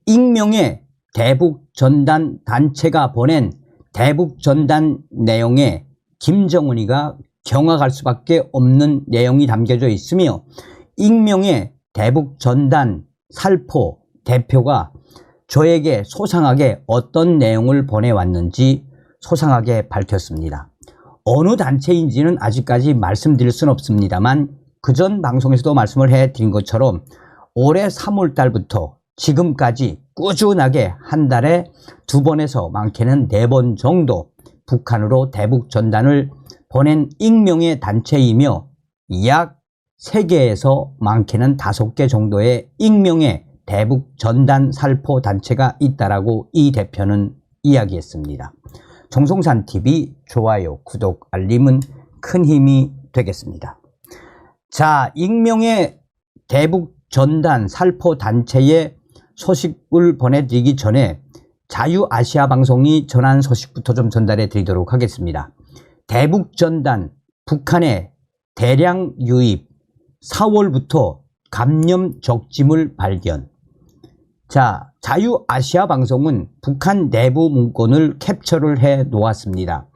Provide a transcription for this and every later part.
익명의 대북전단 단체가 보낸 대북전단 내용에 김정은이가 경악할 수밖에 없는 내용이 담겨져 있으며, 익명의 대북전단 살포 대표가 저에게 소상하게 어떤 내용을 보내왔는지 소상하게 밝혔습니다. 어느 단체인지는 아직까지 말씀드릴 수는 없습니다만, 그전 방송에서도 말씀을 해드린 것처럼 올해 3월 달부터 지금까지 꾸준하게 한 달에 2번에서 많게는 4번 정도 북한으로 대북 전단을 보낸 익명의 단체이며, 약 3개에서 많게는 5개 정도의 익명의 대북 전단 살포 단체가 있다라고 이 대표는 이야기했습니다. 정성산TV 좋아요, 구독, 알림은 큰 힘이 되겠습니다. 자, 익명의 대북 전단 살포 단체의 소식을 보내드리기 전에 자유아시아 방송이 전한 소식부터 좀 전달해 드리도록 하겠습니다. 대북 전단 북한의 대량 유입, 4월부터 감염 적짐을 발견. 자, 자유아시아 방송은 북한 내부 문건을 캡처를 해 놓았습니다.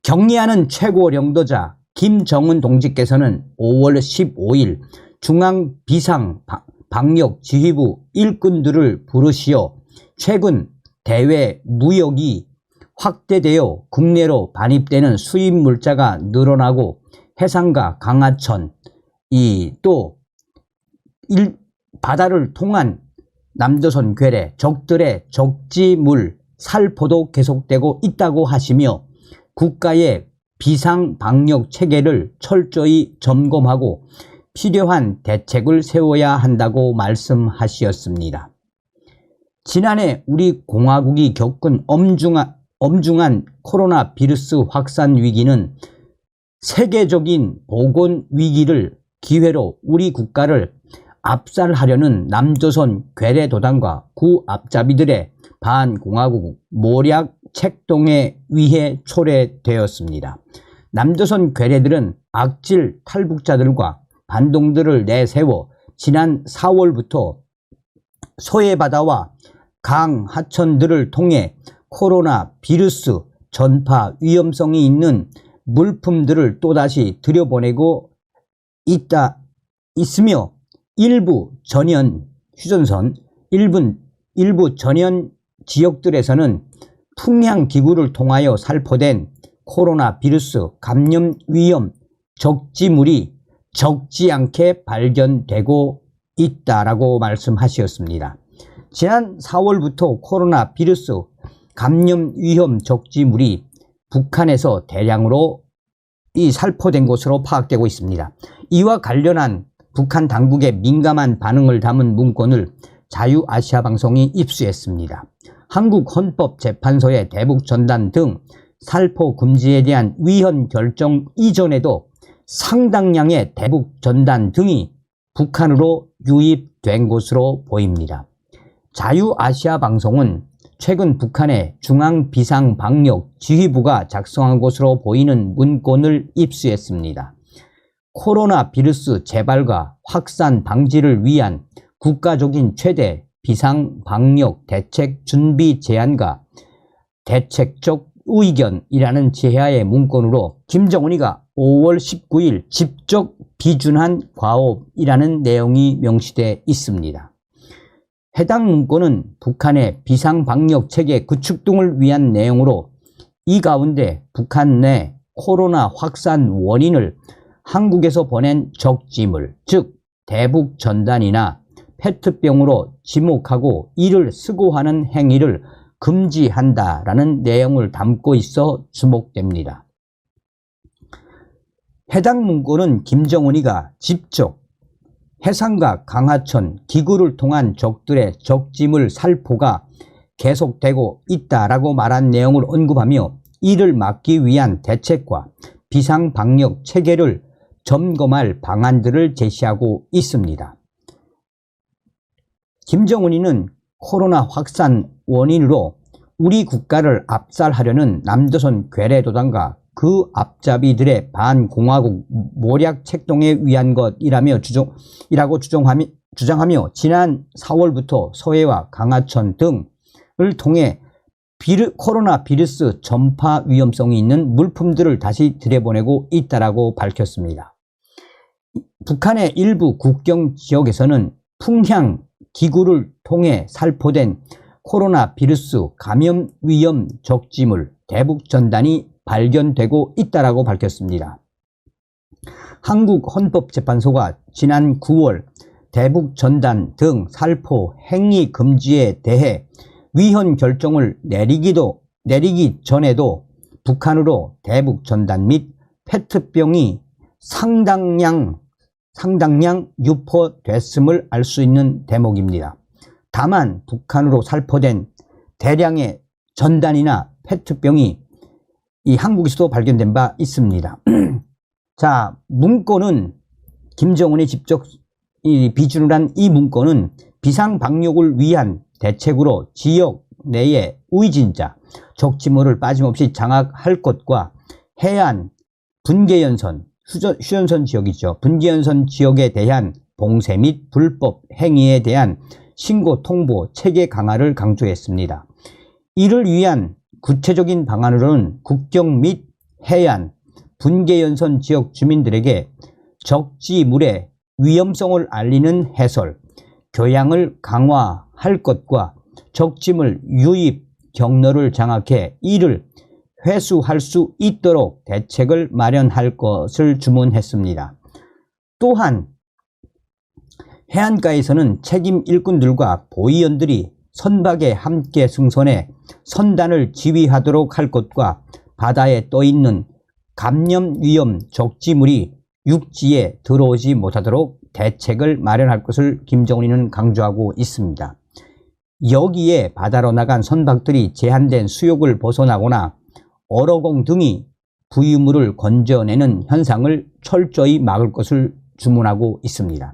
경리하는 최고領導자 김정은 동지께서는 5월 15일 중앙 비상방역지휘부 일꾼들을 부르시어 최근 대외 무역이 확대되어 국내로 반입되는 수입 물자가 늘어나고 해상과 강하천, 또 바다를 통한 남조선 괴뢰, 적들의 적지물 살포도 계속되고 있다고 하시며, 국가의 비상방역 체계를 철저히 점검하고 필요한 대책을 세워야 한다고 말씀하셨습니다. 지난해 우리 공화국이 겪은 엄중한 코로나 바이러스 확산 위기는 세계적인 보건 위기를 기회로 우리 국가를 압살하려는 남조선 괴뢰도단과 구앞잡이들의 반공화국 모략 책동에 의해 초래되었습니다. 남조선 괴뢰들은 악질 탈북자들과 반동들을 내세워 지난 4월부터 소해바다와 강, 하천들을 통해 코로나 바이러스 전파 위험성이 있는 물품들을 또다시 들여보내고 있으며, 일부 휴전선, 일부 전현 지역들에서는 풍향기구를 통하여 살포된 코로나 바이러스 감염 위험 적지물이 적지 않게 발견되고 있다라고 말씀하셨습니다. 지난 4월부터 코로나 바이러스 감염 위험 적지물이 북한에서 대량으로 살포된 것으로 파악되고 있습니다. 이와 관련한 북한 당국의 민감한 반응을 담은 문건을 자유아시아 방송이 입수했습니다. 한국헌법재판소의 대북전단 등 살포 금지에 대한 위헌 결정 이전에도 상당량의 대북전단 등이 북한으로 유입된 것으로 보입니다. 자유아시아 방송은 최근 북한의 중앙비상방역지휘부가 작성한 것으로 보이는 문건을 입수했습니다. 코로나 바이러스 재발과 확산 방지를 위한 국가적인 최대 비상방역 대책 준비 제안과 대책적 의견이라는 제하의 문건으로 김정은이가 5월 19일 직접 비준한 과업이라는 내용이 명시되어 있습니다. 해당 문건은 북한의 비상방역 체계 구축 등을 위한 내용으로, 이 가운데 북한 내 코로나 확산 원인을 한국에서 보낸 적지물, 즉 대북 전단이나 페트병으로 지목하고 이를 수거하는 행위를 금지한다라는 내용을 담고 있어 주목됩니다. 해당 문건은 김정은이가 직접 해상과 강하천 기구를 통한 적들의 적지물 살포가 계속되고 있다라고 말한 내용을 언급하며, 이를 막기 위한 대책과 비상방역 체계를 점검할 방안들을 제시하고 있습니다. 김정은이는 코로나 확산 원인으로 우리 국가를 압살하려는 남조선 괴뢰도단과 그 앞잡이들의 반공화국 모략 책동에 의한 것이라고 주장하며 지난 4월부터 서해와 강하천 등을 통해 코로나 바이러스 전파 위험성이 있는 물품들을 다시 들여보내고 있다고 밝혔습니다. 북한의 일부 국경 지역에서는 풍향 기구를 통해 살포된 코로나 바이러스 감염 위험 적지물 대북 전단이 발견되고 있다고 밝혔습니다. 한국헌법재판소가 지난 9월 대북 전단 등 살포 행위 금지에 대해 위헌 결정을 내리기 전에도 북한으로 대북 전단 및 페트병이 상당량 유포됐음을 알 수 있는 대목입니다. 다만 북한으로 살포된 대량의 전단이나 페트병이 이 한국에서도 발견된 바 있습니다. 자, 문건은 김정은이 직접 비준을 한 이 문건은 비상방역을 위한 대책으로 지역 내의 우이진자, 적지물을 빠짐없이 장악할 것과 해안, 분계연선, 휴전선 지역이죠. 분계연선 지역에 대한 봉쇄 및 불법 행위에 대한 신고 통보 체계 강화를 강조했습니다. 이를 위한 구체적인 방안으로는 국경 및 해안, 분계연선 지역 주민들에게 적지물의 위험성을 알리는 해설, 교양을 강화할 것과 적지물 유입 경로를 장악해 이를 회수할 수 있도록 대책을 마련할 것을 주문했습니다. 또한 해안가에서는 책임 일꾼들과 보위원들이 선박에 함께 승선해 선단을 지휘하도록 할 것과 바다에 떠있는 감염 위험 적지물이 육지에 들어오지 못하도록 대책을 마련할 것을 김정은이는 강조하고 있습니다. 여기에 바다로 나간 선박들이 제한된 수욕을 벗어나거나 어로공 등이 부유물을 건져내는 현상을 철저히 막을 것을 주문하고 있습니다.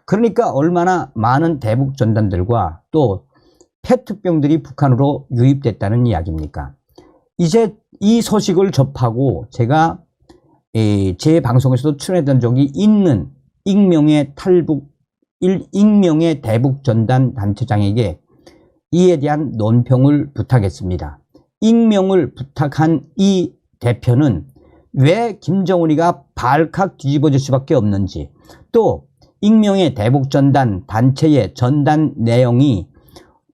그러니까 얼마나 많은 대북 전단들과 또 페트병들이 북한으로 유입됐다는 이야기입니까? 이제 이 소식을 접하고 제가 제 방송에서도 출연했던 적이 있는 익명의 대북 전단 단체장에게 이에 대한 논평을 부탁했습니다. 익명을 부탁한 이 대표는 왜 김정은이가 발칵 뒤집어질 수밖에 없는지, 또 익명의 대북 전단 단체의 전단 내용이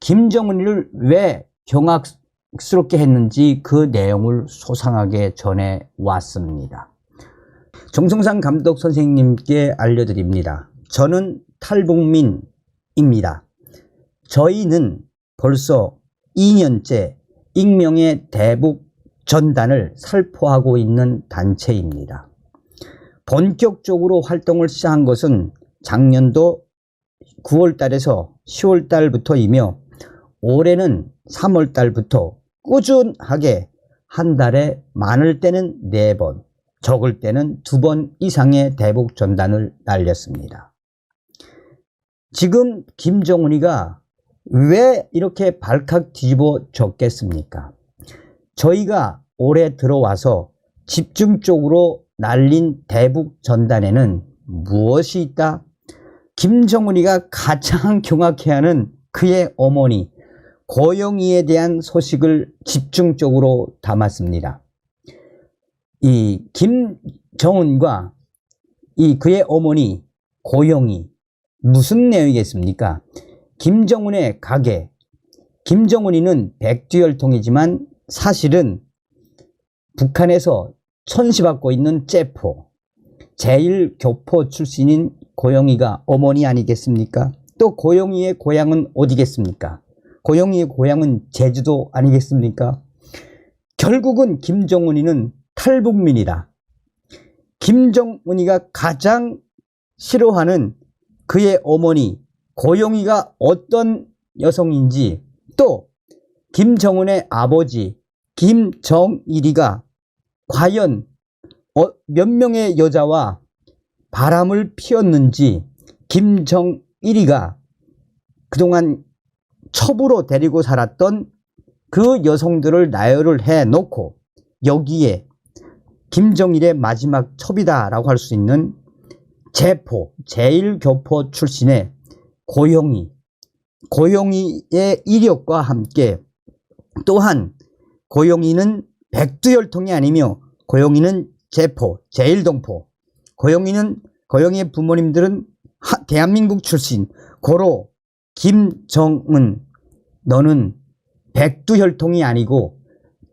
김정은이를 왜 경악스럽게 했는지 그 내용을 소상하게 전해왔습니다. 정성상 감독 선생님께 알려드립니다. 저는 탈북민입니다. 저희는 벌써 2년째 익명의 대북 전단을 살포하고 있는 단체입니다. 본격적으로 활동을 시작한 것은 작년도 9월달에서 10월달부터이며 올해는 3월달부터 꾸준하게 한 달에 많을 때는 4번, 적을 때는 2번 이상의 대북 전단을 날렸습니다. 지금 김정은이가 왜 이렇게 발칵 뒤집어졌겠습니까? 저희가 올해 들어와서 집중적으로 날린 대북 전단에는 무엇이 있다? 김정은이가 가장 경악해하는 그의 어머니 고영희에 대한 소식을 집중적으로 담았습니다. 이 김정은과 그의 어머니 고영희, 무슨 내용이겠습니까? 김정은의 가계, 김정은이는 백두혈통이지만 사실은 북한에서 천시받고 있는 째포, 제1교포 출신인 고영희가 어머니 아니겠습니까? 또 고영희의 고향은 어디겠습니까? 고영희의 고향은 제주도 아니겠습니까? 결국은 김정은이는 탈북민이다. 김정은이가 가장 싫어하는 그의 어머니 고영희가 어떤 여성인지, 또 김정은의 아버지 김정일이가 과연 몇 명의 여자와 바람을 피웠는지, 김정일이가 그동안 첩으로 데리고 살았던 그 여성들을 나열을 해놓고 여기에 김정일의 마지막 첩이다 라고 할 수 있는 제포, 제1교포 출신의 고용이의 이력과 함께 또한 고용이는 백두혈통이 아니며 고용이는 제포, 제일동포, 고용이의 부모님들은 대한민국 출신, 고로 김정은 너는 백두혈통이 아니고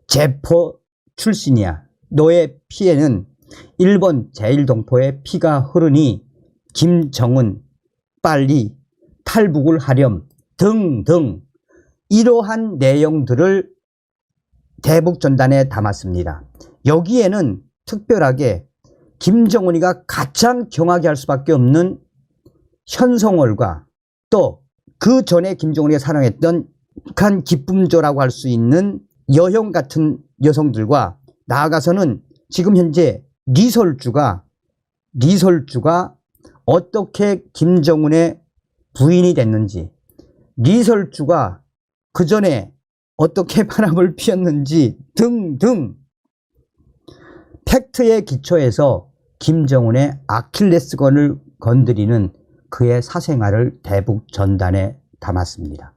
제포 출신이야. 너의 피에는 일본 제일동포의 피가 흐르니 김정은 빨리 탈북을 하렴 등등 이러한 내용들을 대북전단에 담았습니다. 여기에는 특별하게 김정은이가 가장 경하게 할 수밖에 없는 현송월과 또 그 전에 김정은이가 사랑했던 북한 기쁨조라고 할 수 있는 여형 같은 여성들과 나아가서는 지금 현재 리설주가 어떻게 김정은의 부인이 됐는지, 리설주가 그 전에 어떻게 바람을 피웠는지 등등 팩트에 기초해서 김정은의 아킬레스건을 건드리는 그의 사생활을 대북 전단에 담았습니다.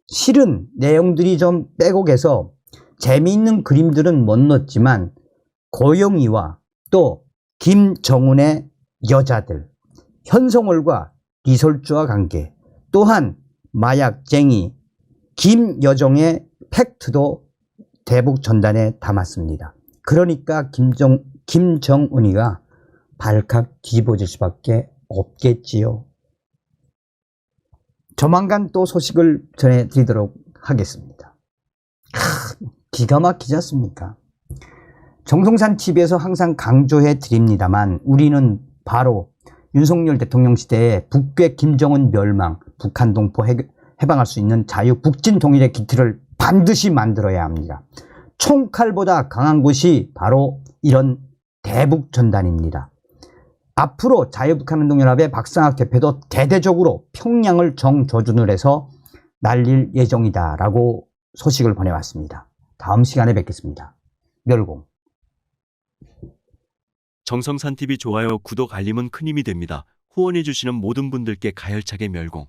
실은 내용들이 좀 빼곡해서 재미있는 그림들은 못 넣었지만 고영이와 또 김정은의 여자들, 현송월과 리설주와 관계, 또한 마약쟁이 김여정의 팩트도 대북 전단에 담았습니다. 그러니까 김정은이가 발칵 뒤집어질 수밖에 없겠지요. 조만간 또 소식을 전해드리도록 하겠습니다. 기가 막히지 않습니까? 정성산 TV에서 항상 강조해 드립니다만 우리는 바로 윤석열 대통령 시대에 북괴 김정은 멸망, 북한 동포 해방할 수 있는 자유 북진 통일의 기틀을 반드시 만들어야 합니다. 총칼보다 강한 것이 바로 이런 대북 전단입니다. 앞으로 자유북한운동연합의 박상학 대표도 대대적으로 평양을 정조준을 해서 날릴 예정이다 라고 소식을 보내왔습니다. 다음 시간에 뵙겠습니다. 멸공. 정성산TV 좋아요, 구독, 알림은 큰 힘이 됩니다. 후원해주시는 모든 분들께 가열차게 멸공.